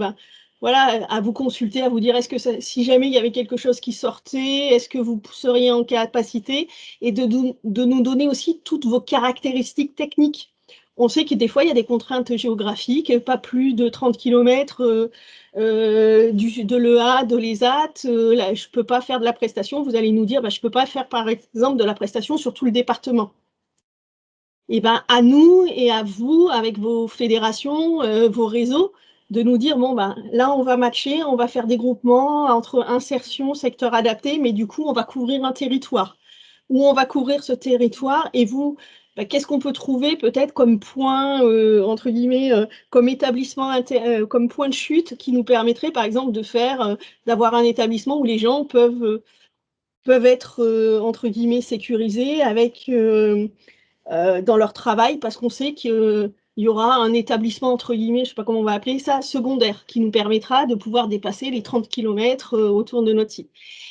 voilà, à vous consulter, à vous dire est-ce que si jamais il y avait quelque chose qui sortait, est-ce que vous seriez en capacité, et de nous donner aussi toutes vos caractéristiques techniques. On sait que des fois, il y a des contraintes géographiques, pas plus de 30 km de l'EA, de l'ESAT. Là, je ne peux pas faire de la prestation. Vous allez nous dire, je ne peux pas faire, par exemple, de la prestation sur tout le département. Et à nous et à vous, avec vos fédérations, vos réseaux, de nous dire, bon, là, on va matcher, on va faire des groupements entre insertion, secteur adapté, mais du coup, on va couvrir un territoire. Où on va couvrir ce territoire, et vous, qu'est-ce qu'on peut trouver peut-être comme point, entre guillemets, comme établissement, comme point de chute qui nous permettrait, par exemple, d'avoir un établissement où les gens peuvent être, entre guillemets, sécurisés avec... dans leur travail, parce qu'on sait qu'il y aura un établissement, entre guillemets, je ne sais pas comment on va appeler ça, secondaire, qui nous permettra de pouvoir dépasser les 30 km autour de notre site.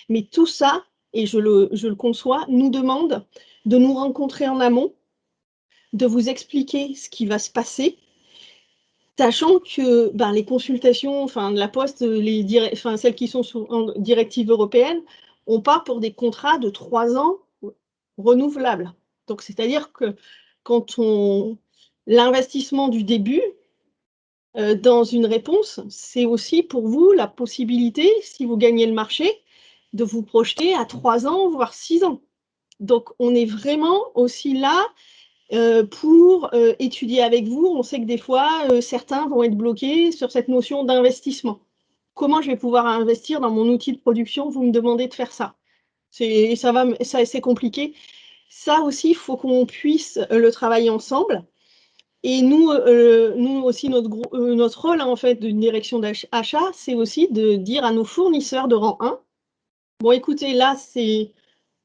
Mais tout ça, et je le conçois, nous demande de nous rencontrer en amont, de vous expliquer ce qui va se passer, sachant que les consultations, de la Poste, celles qui sont en directive européenne, on part pour des contrats de 3 ans renouvelables. Donc, c'est-à-dire que quand l'investissement du début dans une réponse, c'est aussi pour vous la possibilité, si vous gagnez le marché, de vous projeter à 3 ans, voire 6 ans. Donc, on est vraiment aussi là pour étudier avec vous. On sait que des fois, certains vont être bloqués sur cette notion d'investissement. Comment je vais pouvoir investir dans mon outil de production? Vous me demandez de faire ça. C'est compliqué. Ça aussi, il faut qu'on puisse le travailler ensemble. Et nous aussi, notre rôle, en fait, d'une direction d'achat, c'est aussi de dire à nos fournisseurs de rang 1, bon, écoutez, là,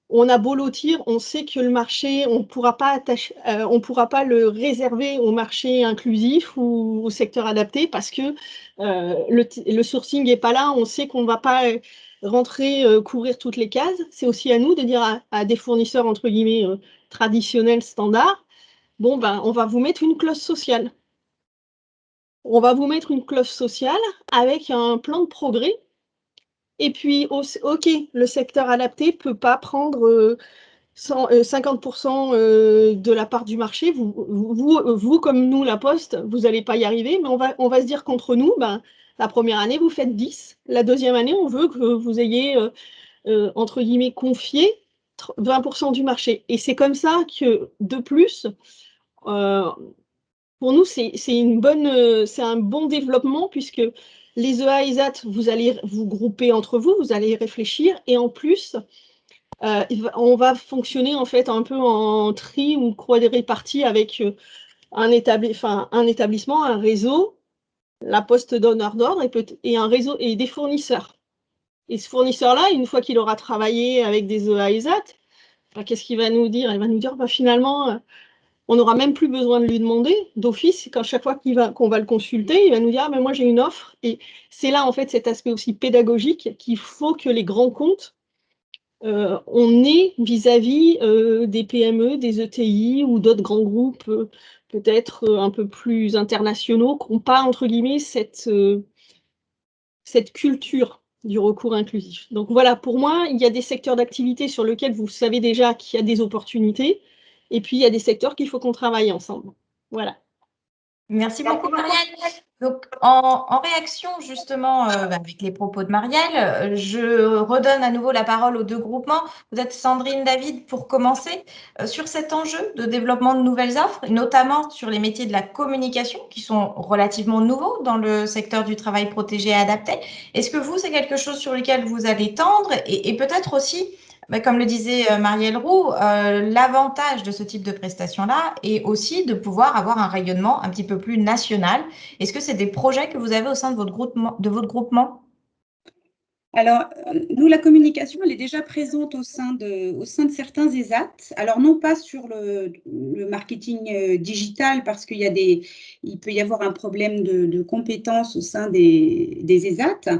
on a beau lotir, on sait que le marché, on ne pourra pas le réserver au marché inclusif ou au secteur adapté, parce que le sourcing n'est pas là, on sait qu'on ne va pas rentrer, couvrir toutes les cases. C'est aussi à nous de dire à des fournisseurs, entre guillemets, traditionnels, standards, bon, on va vous mettre une clause sociale. On va vous mettre une clause sociale avec un plan de progrès. Et puis, OK, le secteur adapté ne peut pas prendre 50% de la part du marché. Vous, comme nous, la Poste, vous n'allez pas y arriver, mais on va se dire qu'entre nous, la première année, vous faites 10. La deuxième année, on veut que vous ayez, entre guillemets, confié 20% du marché. Et c'est comme ça que, de plus, pour nous, c'est un bon développement, puisque les EA et ESAT, vous allez vous grouper entre vous, vous allez réfléchir, et en plus, on va fonctionner en fait un peu en tri ou quadripartie avec un établissement, un réseau, la Poste donneur d'ordre et un réseau et des fournisseurs. Et ce fournisseur-là, une fois qu'il aura travaillé avec des EA et ESAT, qu'est-ce qu'il va nous dire? Il va nous dire finalement, on n'aura même plus besoin de lui demander d'office. Quand chaque fois qu'on va le consulter, il va nous dire mais moi j'ai une offre. Et c'est là en fait cet aspect aussi pédagogique qu'il faut que les grands comptes on est vis-à-vis des PME, des ETI ou d'autres grands groupes peut-être un peu plus internationaux qui n'ont pas, entre guillemets, cette culture du recours inclusif. Donc voilà, pour moi, il y a des secteurs d'activité sur lesquels vous savez déjà qu'il y a des opportunités, et puis il y a des secteurs qu'il faut qu'on travaille ensemble. Voilà. Merci beaucoup, Marielle. Donc, en réaction justement avec les propos de Marielle, je redonne à nouveau la parole aux deux groupements. Vous êtes Sandrine David pour commencer sur cet enjeu de développement de nouvelles offres, et notamment sur les métiers de la communication qui sont relativement nouveaux dans le secteur du travail protégé et adapté. Est-ce que vous, c'est quelque chose sur lequel vous allez tendre et peut-être aussi comme le disait Marielle Roux, l'avantage de ce type de prestation-là est aussi de pouvoir avoir un rayonnement un petit peu plus national. Est-ce que c'est des projets que vous avez au sein de votre groupement? Alors, nous, la communication, elle est déjà présente au sein de certains ESAT. Alors, non pas sur le marketing digital, parce qu'il peut y avoir un problème de compétences au sein des ESAT.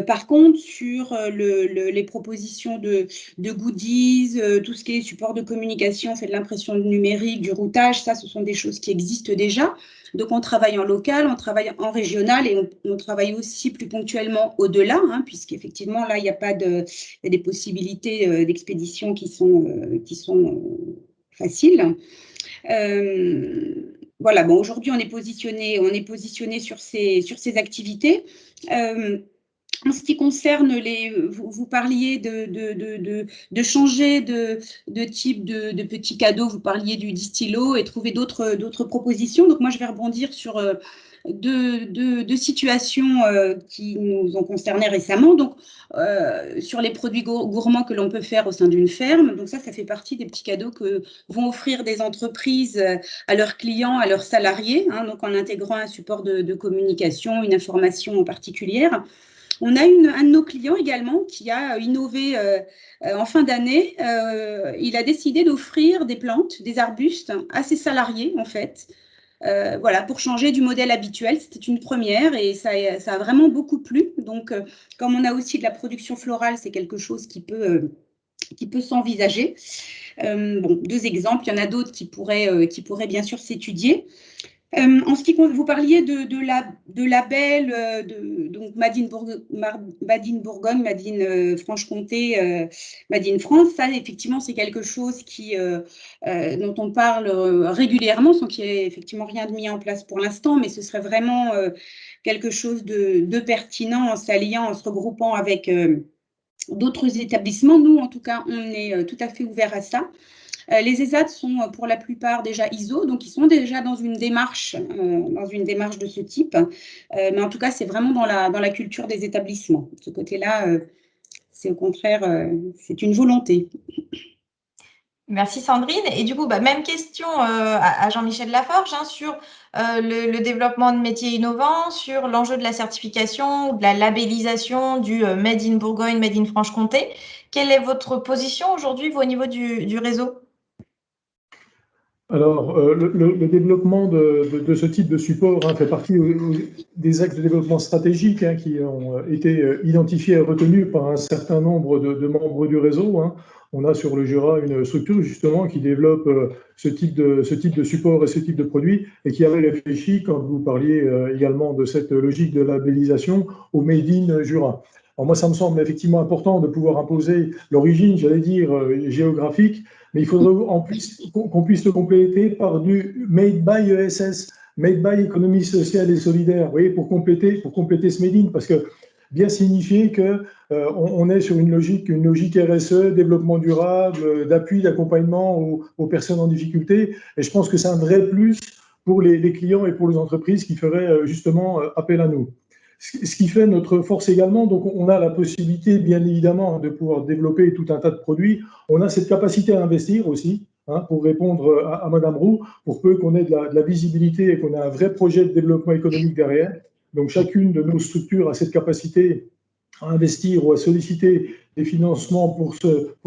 Par contre, sur les propositions de goodies, tout ce qui est support de communication, fait de l'impression numérique, du routage, ça, ce sont des choses qui existent déjà. Donc, on travaille en local, on travaille en régional et on travaille aussi plus ponctuellement au-delà, hein, puisqu'effectivement, là, il y a des possibilités d'expédition qui sont faciles. Voilà, bon, aujourd'hui, on est positionné sur ces activités. En ce qui concerne vous parliez de changer de type de petits cadeaux, vous parliez du stylo et trouver d'autres propositions. Donc, moi, je vais rebondir sur deux situations qui nous ont concernés récemment. Donc, sur les produits gourmands que l'on peut faire au sein d'une ferme. Donc, ça fait partie des petits cadeaux que vont offrir des entreprises à leurs clients, à leurs salariés, hein, donc en intégrant un support de communication, une information particulière. On a un de nos clients également qui a innové en fin d'année. Il a décidé d'offrir des plantes, des arbustes à ses salariés, en fait. Voilà, pour changer du modèle habituel. C'était une première et ça a vraiment beaucoup plu. Donc, comme on a aussi de la production florale, c'est quelque chose qui peut s'envisager. Bon, 2 exemples, il y en a d'autres qui pourraient bien sûr s'étudier. En ce qui compte, vous parliez de label, donc Made in Bourgogne, Made in Franche-Comté, Made in France. Ça, effectivement, c'est quelque chose dont on parle régulièrement, sans qu'il y ait effectivement rien de mis en place pour l'instant, mais ce serait vraiment quelque chose de pertinent en s'alliant, en se regroupant avec d'autres établissements. Nous, en tout cas, on est tout à fait ouverts à ça. Les ESAT sont pour la plupart déjà ISO, donc ils sont déjà dans une démarche de ce type. Mais en tout cas, c'est vraiment dans la culture des établissements. De ce côté-là, c'est au contraire, c'est une volonté. Merci Sandrine. Et du coup, même question à Jean-Michel Laforge hein, sur le développement de métiers innovants, sur l'enjeu de la certification ou de la labellisation du Made in Bourgogne, Made in Franche-Comté. Quelle est votre position aujourd'hui au niveau du réseau ? Alors, le développement de ce type de support fait partie des axes de développement stratégique qui ont été identifiés et retenus par un certain nombre de membres du réseau. On a sur le Jura une structure justement qui développe ce type de support et ce type de produit et qui avait réfléchi, quand vous parliez également de cette logique de labellisation, au Made in Jura. Alors moi, ça me semble effectivement important de pouvoir imposer l'origine, j'allais dire, géographique, mais il faudrait qu'on puisse le compléter par du Made by ESS, Made by Économie Sociale et Solidaire, vous voyez, pour compléter ce Made in, parce que bien signifier qu'on est sur une logique RSE, développement durable, d'appui, d'accompagnement aux personnes en difficulté, et je pense que c'est un vrai plus pour les clients et pour les entreprises qui feraient justement appel à nous. Ce qui fait notre force également, donc on a la possibilité bien évidemment de pouvoir développer tout un tas de produits. On a cette capacité à investir aussi, pour répondre à Madame Roux, pour peu qu'on ait de la visibilité et qu'on ait un vrai projet de développement économique derrière. Donc chacune de nos structures a cette capacité à investir ou à solliciter des financements pour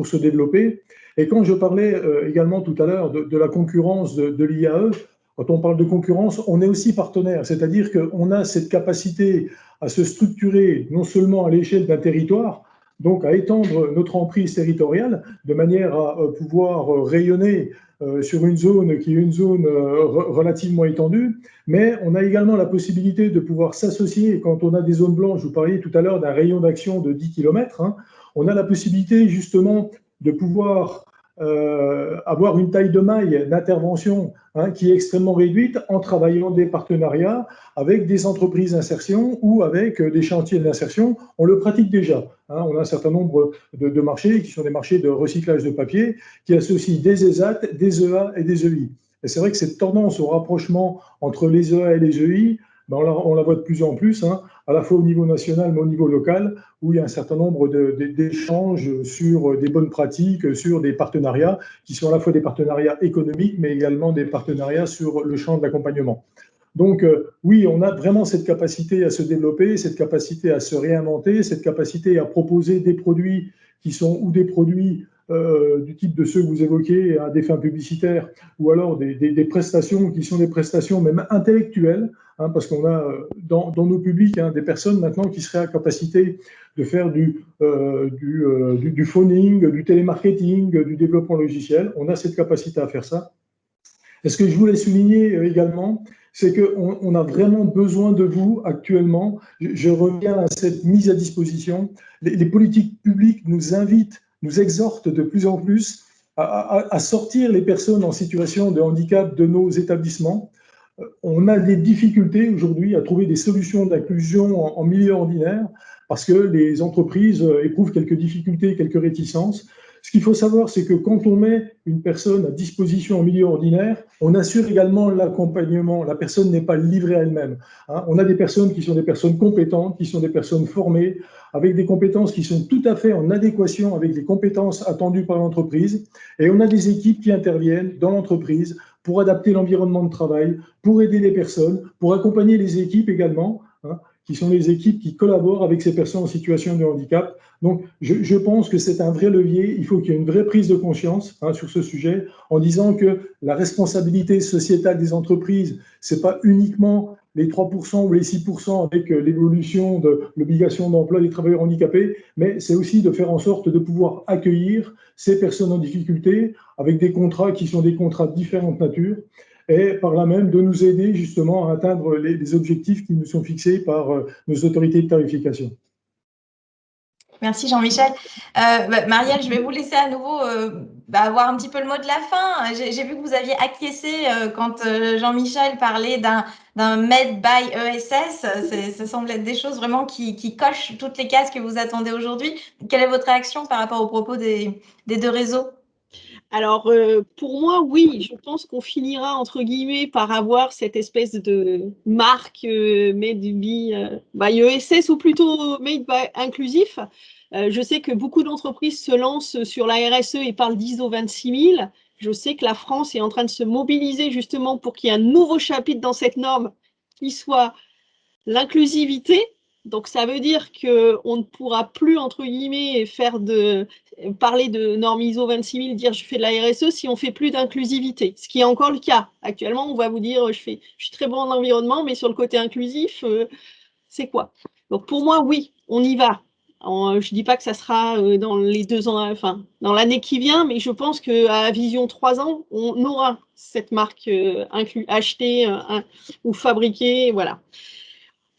se développer. Et quand je parlais également tout à l'heure de la concurrence de l'IAE, quand on parle de concurrence, on est aussi partenaire, c'est-à-dire qu'on a cette capacité à se structurer non seulement à l'échelle d'un territoire, donc à étendre notre emprise territoriale de manière à pouvoir rayonner sur une zone qui est une zone relativement étendue, mais on a également la possibilité de pouvoir s'associer quand on a des zones blanches. Vous parliez tout à l'heure d'un rayon d'action de 10 km. On a la possibilité justement de pouvoir avoir une taille de maille d'intervention qui est extrêmement réduite en travaillant des partenariats avec des entreprises d'insertion ou avec des chantiers d'insertion. On le pratique déjà. On a un certain nombre de marchés qui sont des marchés de recyclage de papier qui associent des ESAT, des EA et des EI. Et c'est vrai que cette tendance au rapprochement entre les EA et les EI, on la voit de plus en plus, à la fois au niveau national mais au niveau local, où il y a un certain nombre d'échanges sur des bonnes pratiques, sur des partenariats, qui sont à la fois des partenariats économiques, mais également des partenariats sur le champ de l'accompagnement. Donc, oui, on a vraiment cette capacité à se développer, cette capacité à se réinventer, cette capacité à proposer des produits qui sont ou des produits du type de ceux que vous évoquez à des fins publicitaires, ou alors des prestations qui sont des prestations même intellectuelles, hein, parce qu'on a dans nos publics des personnes maintenant qui seraient à capacité de faire du phoning, du télémarketing, du développement logiciel. On a cette capacité à faire ça. Et ce que je voulais souligner également, c'est qu'on a vraiment besoin de vous actuellement. Je reviens à cette mise à disposition. Les politiques publiques nous invitent, nous exhortent de plus en plus à sortir les personnes en situation de handicap de nos établissements. On a des difficultés aujourd'hui à trouver des solutions d'inclusion en milieu ordinaire parce que les entreprises éprouvent quelques difficultés, quelques réticences. Ce qu'il faut savoir, c'est que quand on met une personne à disposition en milieu ordinaire, on assure également l'accompagnement. La personne n'est pas livrée à elle-même. On a des personnes qui sont des personnes compétentes, qui sont des personnes formées, avec des compétences qui sont tout à fait en adéquation avec les compétences attendues par l'entreprise. Et on a des équipes qui interviennent dans l'entreprise pour adapter l'environnement de travail, pour aider les personnes, pour accompagner les équipes également, qui sont les équipes qui collaborent avec ces personnes en situation de handicap. Donc, je pense que c'est un vrai levier. Il faut qu'il y ait une vraie prise de conscience sur ce sujet, en disant que la responsabilité sociétale des entreprises, c'est pas uniquement les 3% ou les 6% avec l'évolution de l'obligation d'emploi des travailleurs handicapés, mais c'est aussi de faire en sorte de pouvoir accueillir ces personnes en difficulté avec des contrats qui sont des contrats de différentes natures, et par là même de nous aider justement à atteindre les objectifs qui nous sont fixés par nos autorités de tarification. Merci Jean-Michel. Marielle, je vais vous laisser à nouveau avoir un petit peu le mot de la fin. J'ai vu que vous aviez acquiescé quand Jean-Michel parlait d'un Med by ESS. Ça semble être des choses vraiment qui cochent toutes les cases que vous attendez aujourd'hui. Quelle est votre réaction par rapport aux propos des deux réseaux ? Alors, pour moi, oui, je pense qu'on finira, entre guillemets, par avoir cette espèce de marque Made by ESS ou plutôt Made by Inclusif. Je sais que beaucoup d'entreprises se lancent sur la RSE et parlent d'ISO 26000. Je sais que la France est en train de se mobiliser justement pour qu'il y ait un nouveau chapitre dans cette norme qui soit l'inclusivité. Donc, ça veut dire qu'on ne pourra plus, entre guillemets, parler de normes ISO 26000, dire je fais de la RSE si on ne fait plus d'inclusivité. Ce qui est encore le cas. Actuellement, on va vous dire je suis très bon en environnement, mais sur le côté inclusif, c'est quoi? Donc, pour moi, oui, on y va. Je ne dis pas que ça sera dans les 2 ans, enfin, dans l'année qui vient, mais je pense qu'à vision 3 ans, on aura cette marque achetée ou fabriquée, voilà.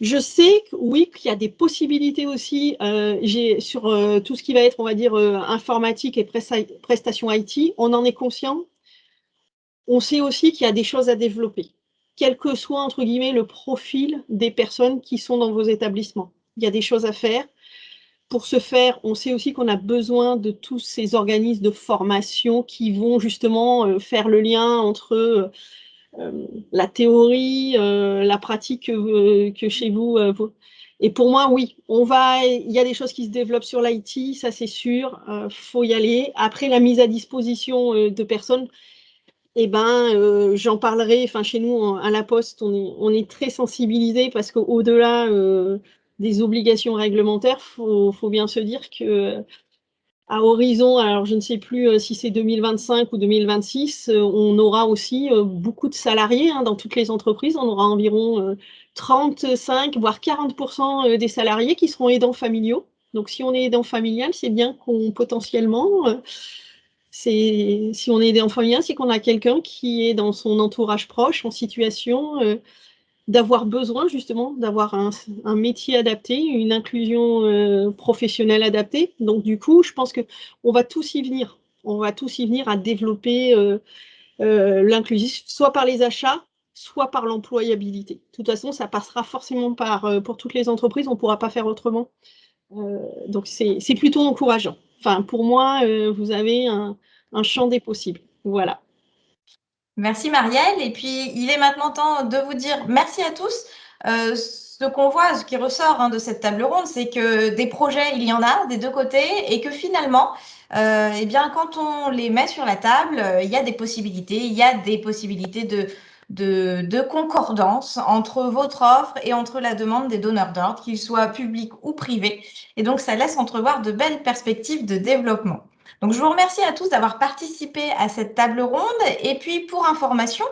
Je sais oui, qu'il y a des possibilités aussi sur tout ce qui va être, on va dire, informatique et prestations IT. On en est conscient. On sait aussi qu'il y a des choses à développer, quel que soit, entre guillemets, le profil des personnes qui sont dans vos établissements. Il y a des choses à faire. Pour ce faire, on sait aussi qu'on a besoin de tous ces organismes de formation qui vont justement faire le lien entre la théorie, la pratique que chez vous. Et pour moi, oui, il y a des choses qui se développent sur l'IT, ça c'est sûr, faut y aller. Après, la mise à disposition de personnes, j'en parlerai. Enfin, chez nous, à la Poste, on est très sensibilisés parce qu'au-delà des obligations réglementaires, faut bien se dire que à horizon, alors je ne sais plus si c'est 2025 ou 2026, on aura aussi beaucoup de salariés dans toutes les entreprises. On aura environ 35, voire 40% des salariés qui seront aidants familiaux. Donc, si on est aidant familial, c'est bien qu'on potentiellement, si on est aidant familial, c'est qu'on a quelqu'un qui est dans son entourage proche en situation d'avoir besoin justement d'avoir un métier adapté, une inclusion professionnelle adaptée. Donc du coup, je pense qu'on va tous y venir. On va tous y venir à développer l'inclusif, soit par les achats, soit par l'employabilité. De toute façon, ça passera forcément pour toutes les entreprises, on ne pourra pas faire autrement. Donc c'est plutôt encourageant. Enfin, pour moi, vous avez un champ des possibles. Voilà. Merci Marielle. Et puis, il est maintenant temps de vous dire merci à tous. Ce qu'on voit, ce qui ressort de cette table ronde, c'est que des projets, il y en a des deux côtés et que finalement, quand on les met sur la table, il y a des possibilités. Il y a des possibilités de concordance entre votre offre et entre la demande des donneurs d'ordre, qu'ils soient publics ou privés. Et donc, ça laisse entrevoir de belles perspectives de développement. Donc, je vous remercie à tous d'avoir participé à cette table ronde. Et puis, pour information,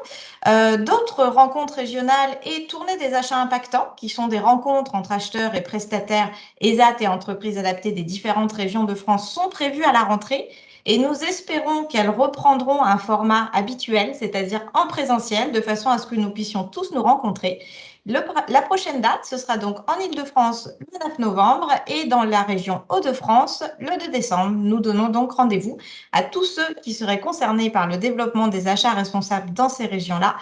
d'autres rencontres régionales et tournées des achats impactants, qui sont des rencontres entre acheteurs et prestataires ESAT et entreprises adaptées des différentes régions de France, sont prévues à la rentrée. Et nous espérons qu'elles reprendront un format habituel, c'est-à-dire en présentiel, de façon à ce que nous puissions tous nous rencontrer. La prochaine date, ce sera donc en Île-de-France le 9 novembre et dans la région Hauts-de-France le 2 décembre. Nous donnons donc rendez-vous à tous ceux qui seraient concernés par le développement des achats responsables dans ces régions-là.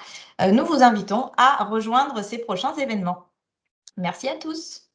Nous vous invitons à rejoindre ces prochains événements. Merci à tous.